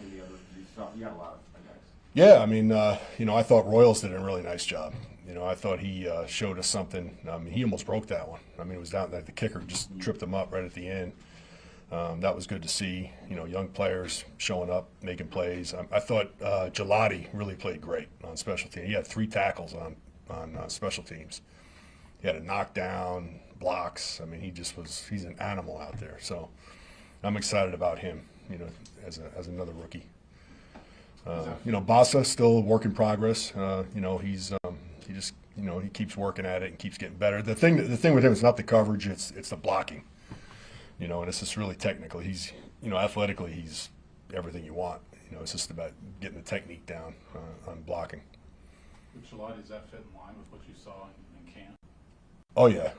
any of the other? You got a lot of guys. Yeah, I mean, I thought Royals did a really nice job. I thought he showed us something. I mean, he almost broke that one. I mean, it was down like the kicker just tripped him up right at the end. That was good to see. Young players showing up, making plays. I thought Gillotte really played great on special teams. He had 3 tackles on special teams. He had a knockdown, blocks. I mean, he's an animal out there. So I'm excited about him, as another rookie. Bassa still a work in progress. He keeps working at it and keeps getting better. The thing with him is not the coverage; it's the blocking. And it's just really technical. He's athletically he's everything you want. It's just about getting the technique down on blocking. With Gillotte, does that fit in line with what you saw in camp? Oh yeah.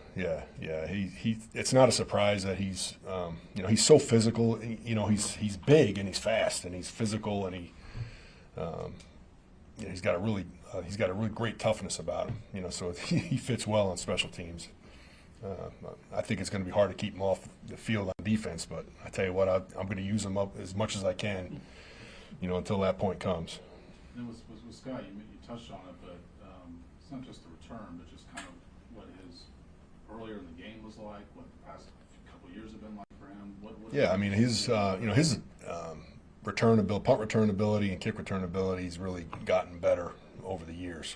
It's not a surprise that he's he's so physical. He's big and he's fast and he's physical and he's got a really great toughness about him. So he fits well on special teams. I think it's going to be hard to keep him off the field on defense, but I tell you what, I'm going to use him up as much as I can, until that point comes. And with Scott, you touched on it, but it's not just the return, but just kind of what his earlier in the game was like, what the past couple of years have been like for him. Yeah, I mean his punt return ability and kick return ability has really gotten better over the years,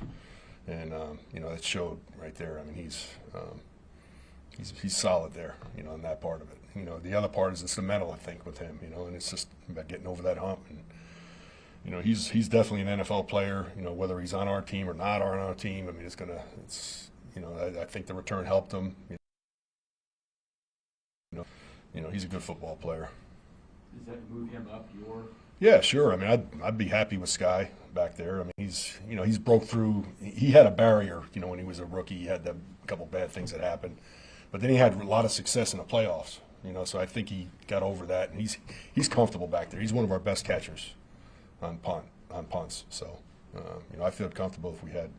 and it showed right there. I mean he's solid there, in that part of it. The other part is it's the mental, I think, with him, and it's just about getting over that hump. And he's definitely an NFL player. Whether he's on our team or not on our team, I mean I think the return helped him. He's a good football player. Does that move him up your? Yeah, sure. I mean, I'd be happy with Sky back there. I mean, he's broke through. He had a barrier, when he was a rookie. He had a couple bad things that happened, but then he had a lot of success in the playoffs. So I think he got over that, and he's comfortable back there. He's one of our best catchers on punts. So I feel comfortable if we had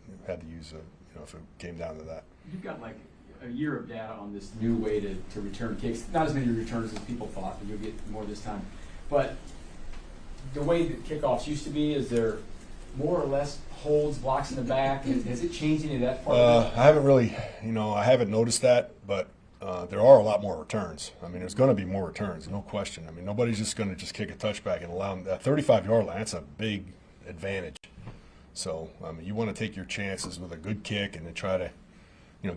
to use if it came down to that. You've got like a year of data on this new way to return kicks. Not as many returns as people thought, but you'll get more this time. But the way that kickoffs used to be, is there more or less holds, blocks in the back? Has it changed any of that part of it? I haven't really, I haven't noticed that, but there are a lot more returns. I mean, there's going to be more returns, no question. I mean, nobody's just going to just kick a touchback and allow them that 35-yard line. That's a big advantage. So, I mean, you want to take your chances with a good kick and then try to,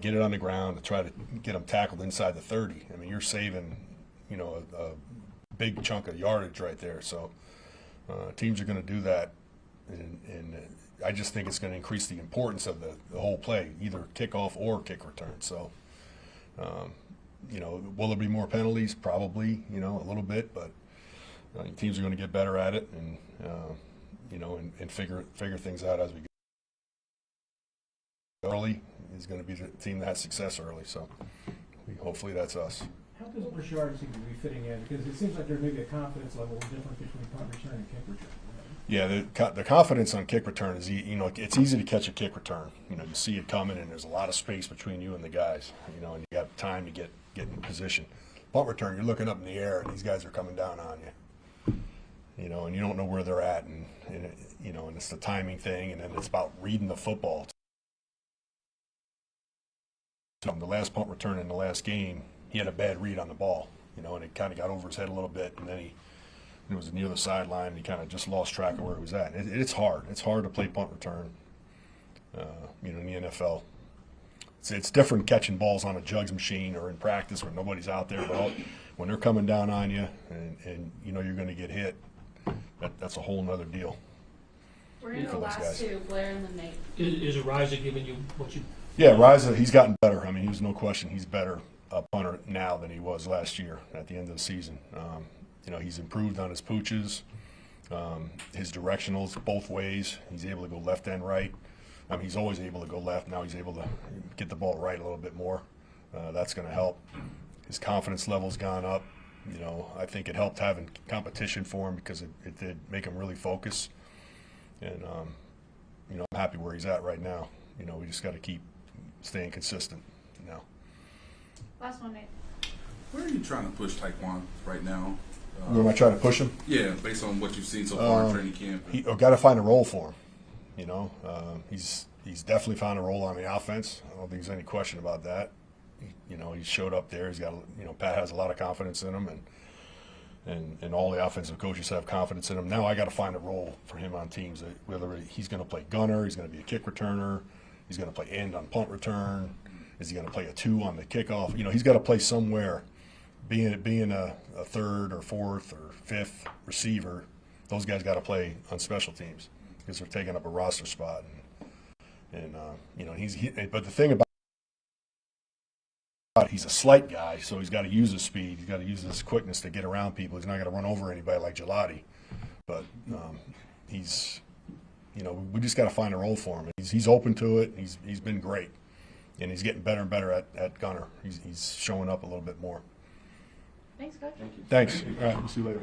get it on the ground to try to get them tackled inside the 30. I mean, you're saving, a big chunk of yardage right there. So, teams are going to do that, and I just think it's going to increase the importance of the whole play, either kickoff or kick return. So, will there be more penalties? Probably, a little bit, but teams are going to get better at it, and and figure things out as we go. Early is going to be the team that has success early, so hopefully that's us. How does Burchard seem to be fitting in? Because it seems like there's maybe a confidence level difference between punt return and kick return. Yeah, the confidence on kick return is, it's easy to catch a kick return. You see it coming, and there's a lot of space between you and the guys. And you have time to get in position. Punt return, you're looking up in the air, and these guys are coming down on you. And you don't know where they're at, and it's the timing thing, and then it's about reading the football. So the last punt return in the last game, he had a bad read on the ball, and it kind of got over his head a little bit, and then it was near the sideline, and he kind of just lost track of where he was at. It's hard. It's hard to play punt return, in the NFL. It's different catching balls on a jugs machine or in practice where nobody's out there, but when they're coming down on you and you're going to get hit, that's a whole nother deal. We're going to go last two, Blair and then Nate. Is Ariza giving you what you? Yeah, Ariza, he's gotten better. I mean, there's no question he's better a punter now than he was last year at the end of the season. He's improved on his pooches, his directionals both ways. He's able to go left and right. I mean, he's always able to go left. Now he's able to get the ball right a little bit more. That's going to help. His confidence level's gone up. I think it helped having competition for him because it did make him really focus. And, I'm happy where he's at right now. We just got to keep staying consistent now. Last one, Nate. Where are you trying to push Taekwondo right now? Where am I trying to push him? Yeah, based on what you've seen so far in training camp. He got to find a role for him. You know, he's definitely found a role on the offense. I don't think there's any question about that. You know, he showed up there. He's got, you know, Pat has a lot of confidence in him, and all the offensive coaches have confidence in him. Now I got to find a role for him on teams. Whether he's going to play gunner, he's going to be a kick returner, he's going to play end on punt return. Is he going to play a 2 on the kickoff? You know, he's got to play somewhere. Being a third or fourth or fifth receiver, those guys got to play on special teams because they're taking up a roster spot. And you know, but the thing about he's a slight guy, so he's got to use his speed. He's got to use his quickness to get around people. He's not going to run over anybody like Gillotte. But he's, you know, we just got to find a role for him. He's open to it. He's been great, and he's getting better and better at gunner. He's showing up a little bit more. Thanks, Coach. Thank you. Thanks. All right, we'll see you later.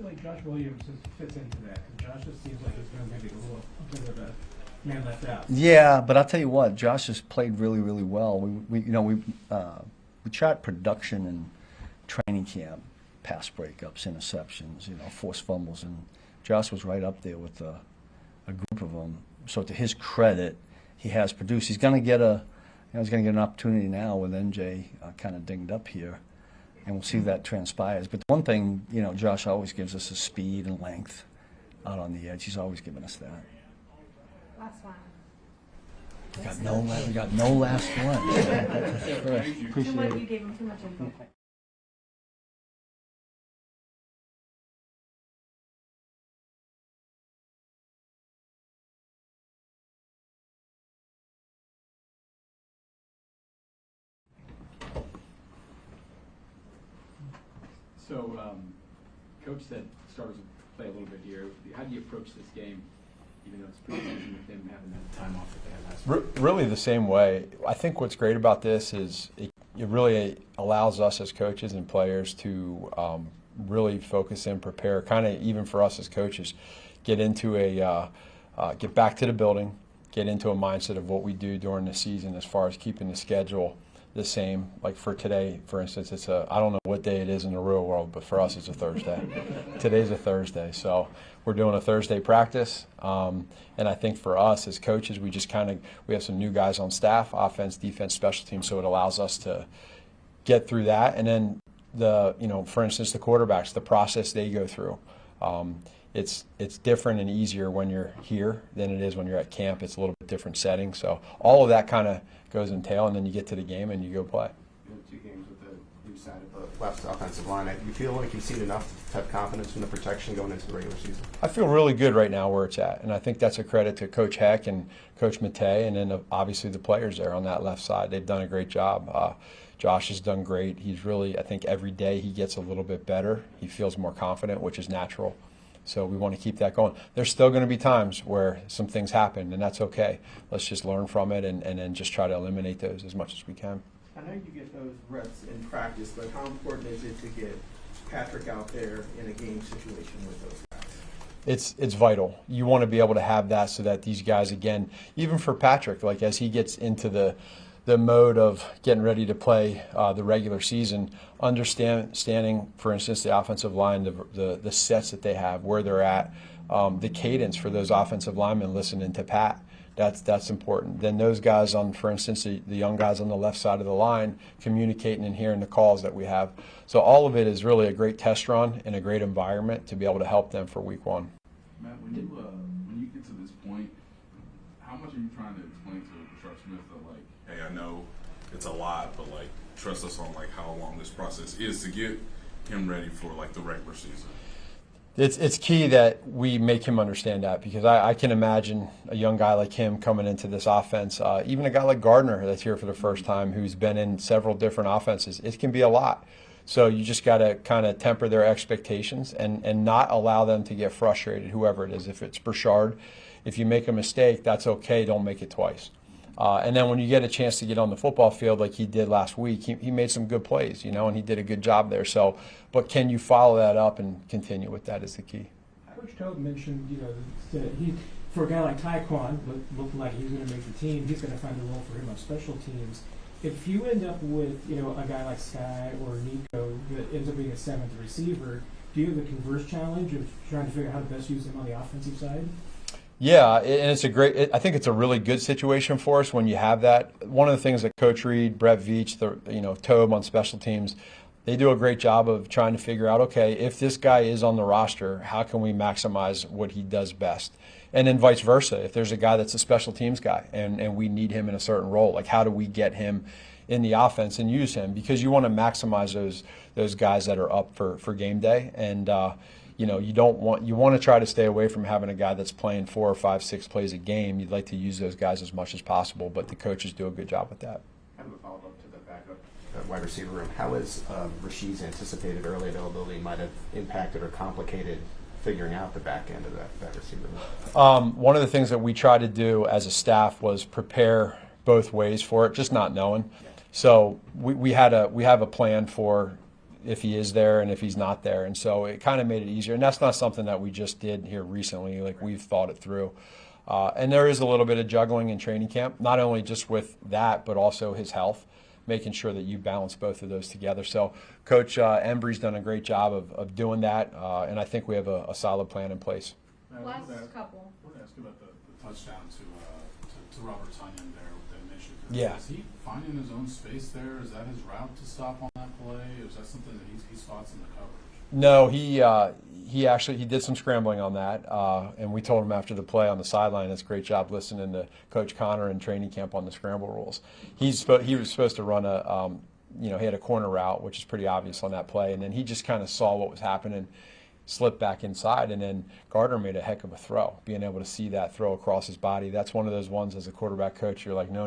feel like Josh Williams fits into that? 'Cause Josh just seems like he's going to maybe a bit of a man left out. Yeah, but I'll tell you what, Josh has played really, really well. We chart production in training camp, pass breakups, interceptions, forced fumbles, and Josh was right up there with a group of them. So to his credit, he has produced. He's going to get an opportunity now with NJ kind of dinged up here, and we'll see if that transpires. But the one thing, Josh always gives us is speed and length out on the edge. He's always given us that. Last one. We got no last one. Too much, you gave him too much info. So, Coach said starters will play a little bit here. How do you approach this game, even though it's preseason with them having that time off that they had last week? Really the same way. I think what's great about this is it really allows us as coaches and players to really focus and prepare, kind of even for us as coaches, get back to the building, get into a mindset of what we do during the season as far as keeping the schedule the same. Like for today, for instance, I don't know what day it is in the real world, but for us it's a Thursday. Today's a Thursday, so we're doing a Thursday practice, and I think for us as coaches, we have some new guys on staff, offense, defense, special teams, so it allows us to get through that. And then for instance, the quarterbacks, the process they go through, it's different and easier when you're here than it is when you're at camp. It's a little bit different setting, so all of that kind of goes in tail, and then you get to the game and you go play. You have 2 games with the new side of the left offensive line. Do you feel like you've seen enough to have confidence in the protection going into the regular season? I feel really good right now where it's at, and I think that's a credit to Coach Heck and Coach Matei, and then obviously the players there on that left side. They've done a great job. Josh has done great. He's really, I think every day he gets a little bit better. He feels more confident, which is natural. So we want to keep that going. There's still going to be times where some things happen, and that's okay. Let's just learn from it and then just try to eliminate those as much as we can. I know you get those reps in practice, but how important is it to get Patrick out there in a game situation with those guys? It's vital. You want to be able to have that so that these guys, again, even for Patrick, like as he gets into the mode of getting ready to play the regular season, understanding, for instance, the offensive line, the sets that they have, where they're at, the cadence for those offensive linemen listening to Pat, that's important. Then those guys for instance, the young guys on the left side of the line, communicating and hearing the calls that we have. So all of it is really a great test run and a great environment to be able to help them for week 1. Matt, when you get to this point, how much are you trying to explain to Sharp Smith that, like, hey, I know it's a lot, but like trust us on like how long this process is to get him ready for like the regular season? It's key that we make him understand that, because I can imagine a young guy like him coming into this offense, even a guy like Gardner that's here for the first time who's been in several different offenses. It can be a lot. So you just got to kind of temper their expectations and not allow them to get frustrated, whoever it is. If it's Burchard, if you make a mistake, that's okay. Don't make it twice. And then when you get a chance to get on the football field like he did last week, he made some good plays, and he did a good job there. So, but can you follow that up and continue with that is the key. Coach Toub mentioned, that for a guy like Taekwon, looked like he's going to make the team, he's going to find a role for him on special teams. If you end up with, a guy like Sky or Nico that ends up being a 7th receiver, do you have the converse challenge of trying to figure out how to best use him on the offensive side? Yeah, and it's I think it's a really good situation for us when you have that. One of the things that Coach Reed, Brett Veach, Toub on special teams, they do a great job of trying to figure out, okay, if this guy is on the roster, how can we maximize what he does best? And then vice versa. If there's a guy that's a special teams guy and we need him in a certain role, like how do we get him in the offense and use him? Because you want to maximize those guys that are up for game day. And you want to try to stay away from having a guy that's playing 4 or 5, 6 plays a game. You'd like to use those guys as much as possible, but the coaches do a good job with that. Kind of a follow-up to the backup wide receiver room. How has Rashid's anticipated early availability might have impacted or complicated figuring out the back end of that receiver room? One of the things that we try to do as a staff was prepare both ways for it, just not knowing. So we have a plan for if he is there and if he's not there. And so it kind of made it easier. And that's not something that we just did here recently. Like, we've thought it through. And there is a little bit of juggling in training camp, not only just with that, but also his health, making sure that you balance both of those together. So Coach Embry's done a great job of doing that, and I think we have a solid plan in place. Last couple. I want to ask you about the touchdown to Robert Tunyon there with that mission. Yeah. Is he finding his own space there? Is that his route to stop on that play? Or is that something that he spots in the coverage? No, he actually did some scrambling on that, and we told him after the play on the sideline, "That's a great job listening to Coach Connor in training camp on the scramble rules." He was supposed to run he had a corner route, which is pretty obvious on that play, and then he just kind of saw what was happening, slipped back inside, and then Gardner made a heck of a throw. Being able to see that throw across his body, that's one of those ones as a quarterback coach, you're like, no,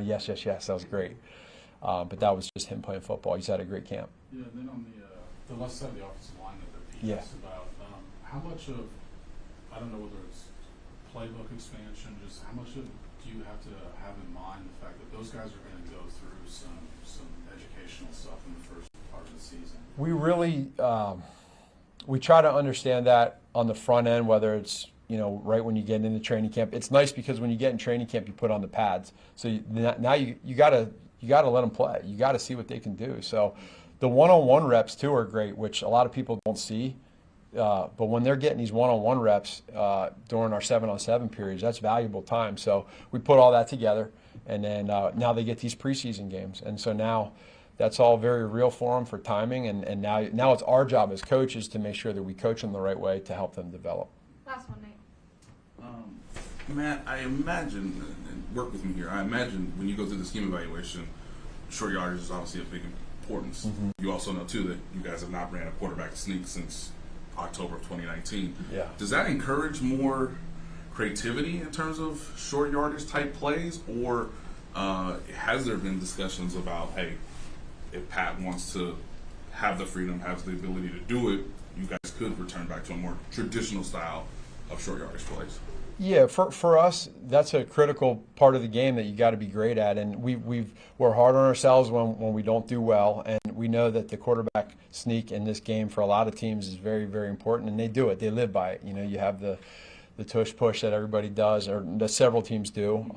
yes, that was great. But that was just him playing football. He's had a great camp. Yeah, and then on the left side of the offensive line that the Yeah. piece about how much of, I don't know whether it's playbook expansion, just how much of do you have to have in mind the fact that those guys are going to go through some educational stuff in the first part of the season? We really we try to understand that on the front end, whether it's right when you get into training camp. It's nice because when you get in training camp, you put on the pads. So now you gotta let them play. You got to see what they can do. So the one-on-one reps too are great, which a lot of people don't see. But when they're getting these one-on-one reps during our 7-on-7 periods, that's valuable time. So we put all that together, and then now they get these preseason games, and so now that's all very real for them for timing. And now it's our job as coaches to make sure that we coach them the right way to help them develop. Last one, Nate. Matt, I imagine, and work with me here, I imagine when you go through the scheme evaluation, short yardage is obviously a big importance. Mm-hmm. You also know, too, that you guys have not ran a quarterback sneak since October of 2019. Yeah. Does that encourage more creativity in terms of short yardage type plays, or has there been discussions about, hey, if Pat wants to have the freedom, has the ability to do it, you guys could return back to a more traditional style of short yardage plays? Yeah, for us, that's a critical part of the game that you got to be great at, and we're hard on ourselves when we don't do well, and we know that the quarterback sneak in this game for a lot of teams is very, very important, and they do it. They live by it. You have the tush push that everybody does, or that several teams do.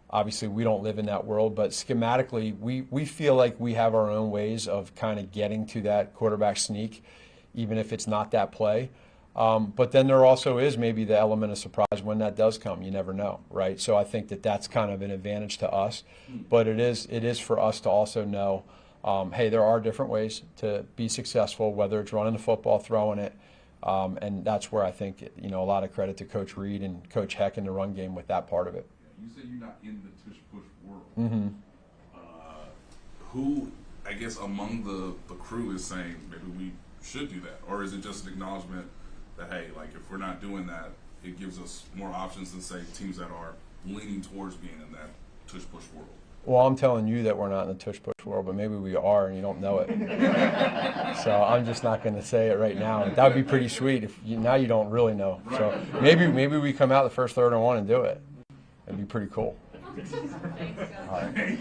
Obviously, we don't live in that world, but schematically, we feel like we have our own ways of kind of getting to that quarterback sneak, even if it's not that play. But then there also is maybe the element of surprise when that does come. You never know, right? So I think that's kind of an advantage to us. But it is for us to also know, hey, there are different ways to be successful, whether it's running the football, throwing it. And that's where I think, a lot of credit to Coach Reed and Coach Heck in the run game with that part of it. You say you're not in the tush-push world. Mm-hmm. Who, I guess, among the crew is saying maybe we should do that? Or is it just an acknowledgement that, hey, like, if we're not doing that, it gives us more options than, say, teams that are leaning towards being in that tush-push world? Well, I'm telling you that we're not in the tush-push world, but maybe we are and you don't know it. So I'm just not going to say it right now. That would be pretty sweet if now you don't really know. So maybe we come out the first, third, and one and do it. It'd be pretty cool. All right.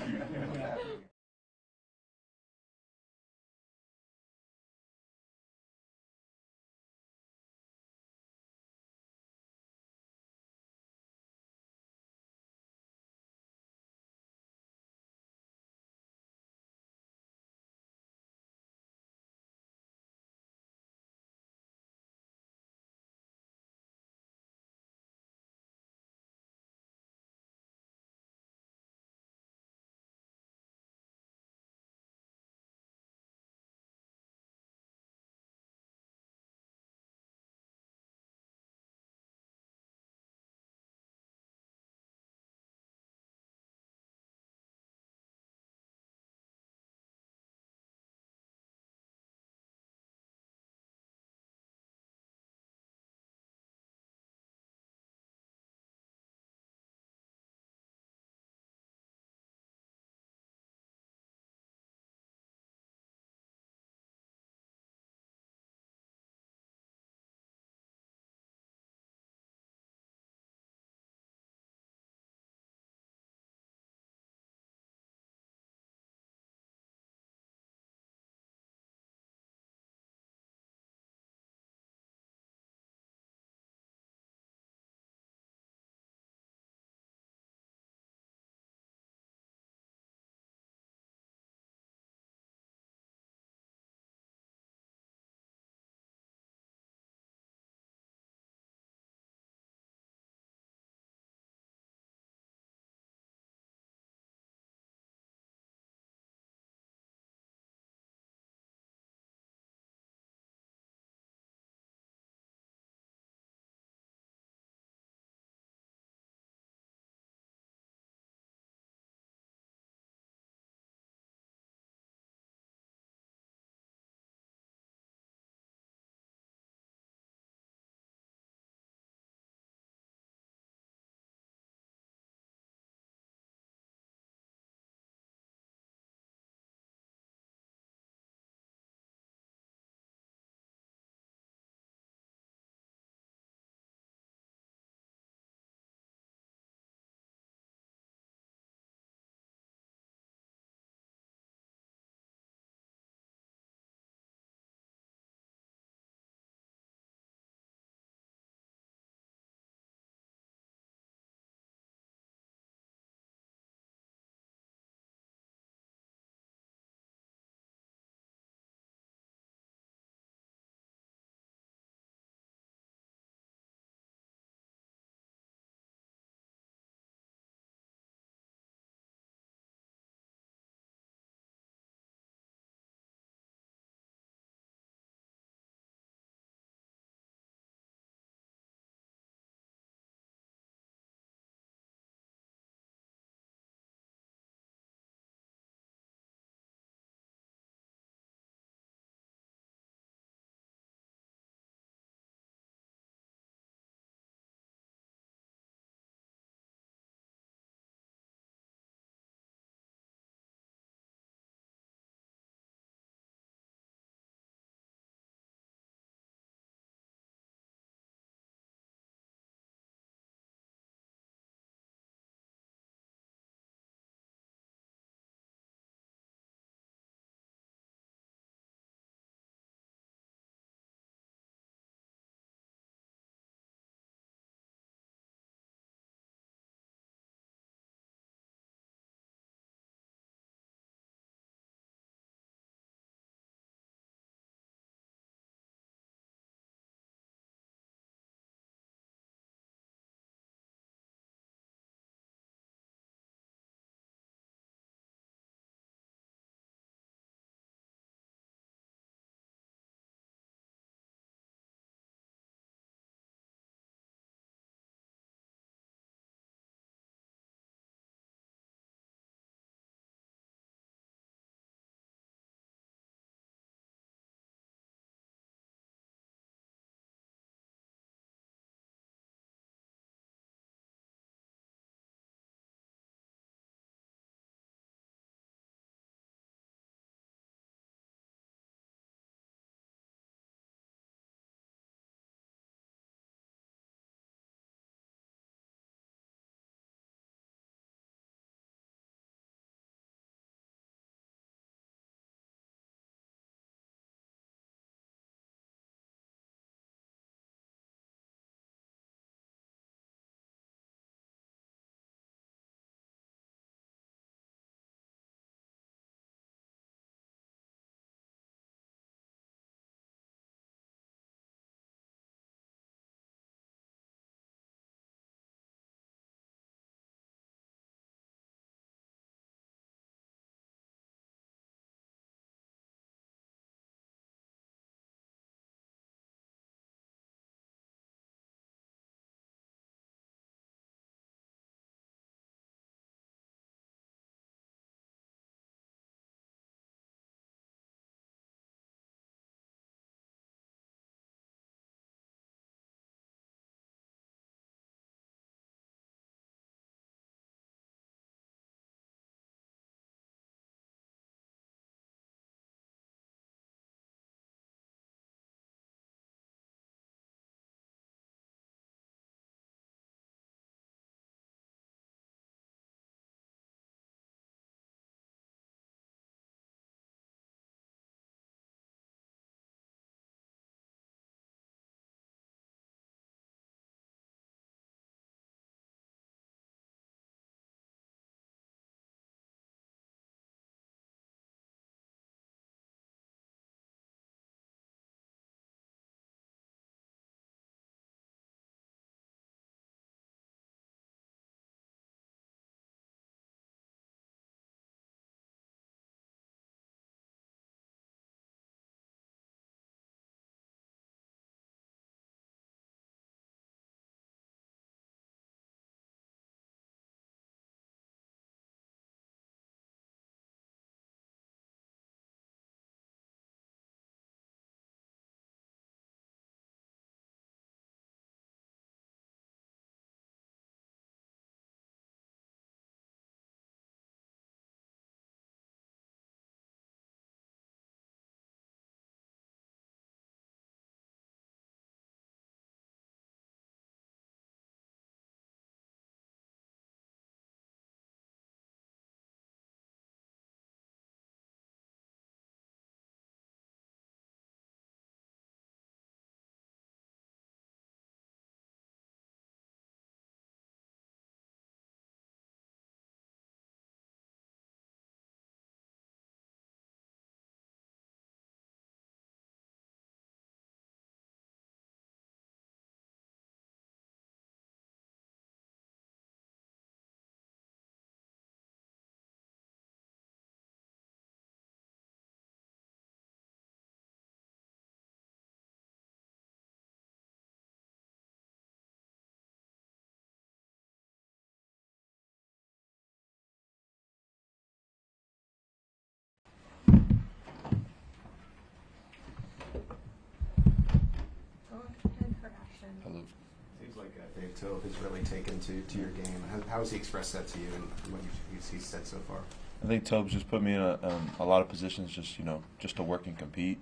like Dave Toub has really taken to your game. How has he expressed that to you, and what he's said so far? I think Toub's just put me in a lot of positions, just to work and compete,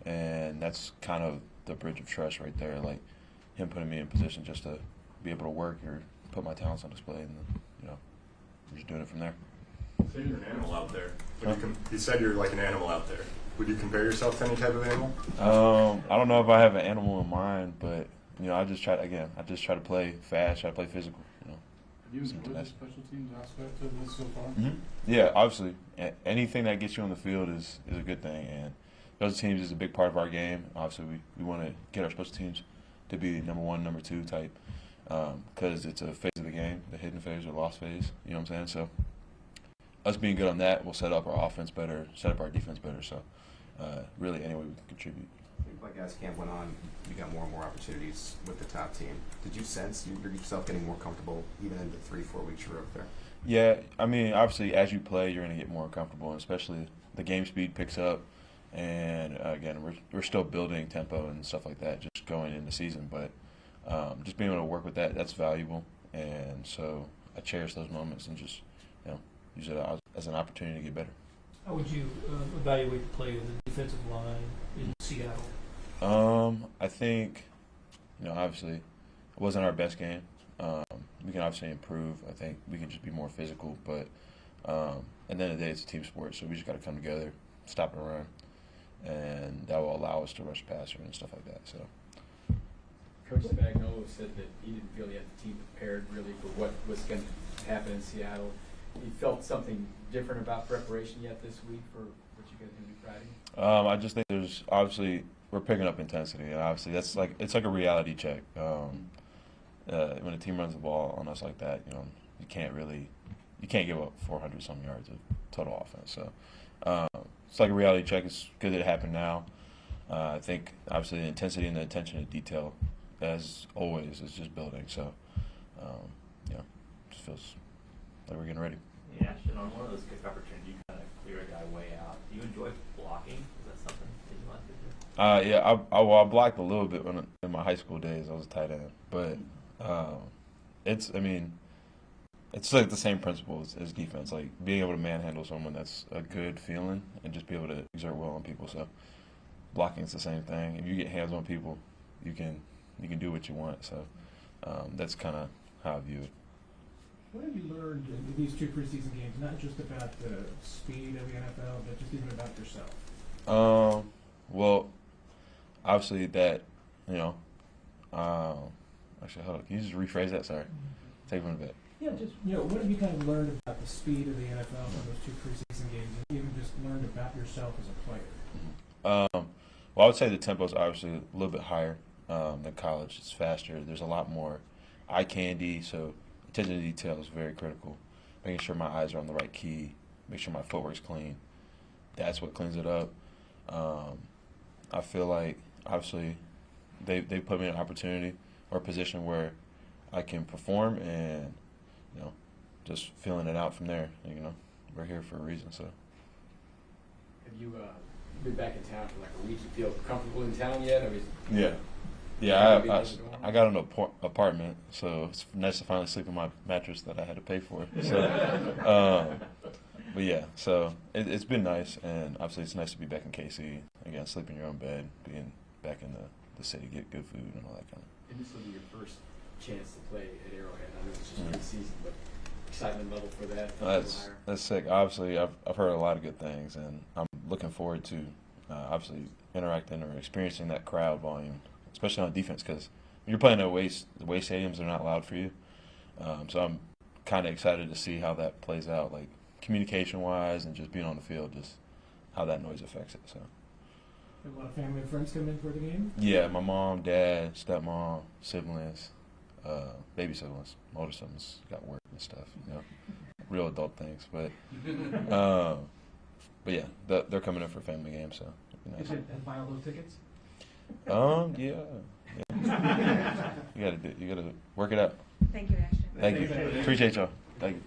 and that's kind of the bridge of trust right there. Like him putting me in position just to be able to work or put my talents on display, and we're just doing it from there. So you're an animal out there. You said you're like an animal out there. Would you compare yourself to any type of animal? I don't know if I have an animal in mind, but I just try to play fast, try to play physical. Have you enjoyed the special teams aspect of this so far? Mm-hmm. Yeah, obviously, anything that gets you on the field is a good thing, and special teams is a big part of our game. Obviously, we want to get our special teams to be number one, number two type, because it's a phase of the game, the hidden phase or lost phase. You know what I'm saying? So us being good on that will set up our offense better, set up our defense better. So really, any way we can contribute. Like as camp went on, you got more and more opportunities with the top team. Did you sense yourself getting more comfortable even in the 3-4 weeks you were up there? Yeah, I mean, obviously, as you play, you're going to get more comfortable, and especially the game speed picks up. And again, we're still building tempo and stuff like that, just going into season. But just being able to work with that's valuable. And so I cherish those moments and just use it as an opportunity to get better. How would you evaluate the play of the defensive line in Seattle? I think, obviously, it wasn't our best game. We can obviously improve. I think we can just be more physical. But at the end of the day, it's a team sport, so we just got to come together, stop and run, and that will allow us to rush passer and stuff like that. So, Coach Spagnuolo said that he didn't feel he had the team prepared really for what was going to happen in Seattle. He felt something different about preparation yet this week for what you guys are going to be Friday? I just think there's obviously we're picking up intensity, and obviously it's like a reality check. When a team runs the ball on us like that, you can't give up 400 some yards of total offense. So it's like a reality check. It's good that it happened now. I think obviously the intensity and the attention to detail, as always, is just building. So just feels like we're getting ready. Yeah, Ashton, on one of those kick opportunities, you kind of clear a guy way out. Do you enjoy blocking? Is that something that you like to do? Yeah, I blocked a little bit in my high school days. I was a tight end, but it's like the same principle as defense. Like being able to manhandle someone, that's a good feeling, and just be able to exert will on people. So blocking is the same thing. If you get hands on people, you can do what you want. So that's kind of how I view it. What have you learned in these 2 preseason games, not just about the speed of the NFL, but just even about yourself? Well, obviously that, actually, hold on. Can you just rephrase that? Sorry. Take one back. Yeah, just, what have you kind of learned about the speed of the NFL from those 2 preseason games, and even just learned about yourself as a player? Well, I would say the tempo is obviously a little bit higher than college. It's faster. There's a lot more eye candy, so attention to detail is very critical. Making sure my eyes are on the right key, make sure my footwork's clean. That's what cleans it up. I feel like, obviously, they put me in an opportunity or a position where I can perform and, just feeling it out from there. We're here for a reason, so. Have you been back in town for like a week? You feel comfortable in town yet? Yeah, I got an apartment, so it's nice to finally sleep in my mattress that I had to pay for. So, but yeah, so it's been nice, and obviously it's nice to be back in KC again, sleep in your own bed, being back in the city, get good food and all that kind of. And this will be your first chance to play at Arrowhead. I know it's just pre-season, but excitement level for that. That's sick. Obviously, I've heard a lot of good things, and I'm looking forward to obviously interacting or experiencing that crowd volume, especially on defense, because when you're playing at away stadiums, they're not loud for you. So I'm kind of excited to see how that plays out, like communication-wise and just being on the field, just how that noise affects it. So. Have a lot of family and friends come in for the game? Yeah, my mom, dad, stepmom, siblings, baby siblings. My older siblings got work and stuff, real adult things. But yeah, they're coming in for a family game, so it'll be nice. And buy all those tickets? Yeah. You gotta work it out. Thank you, Ashton. Thank you. Appreciate y'all. Thank you.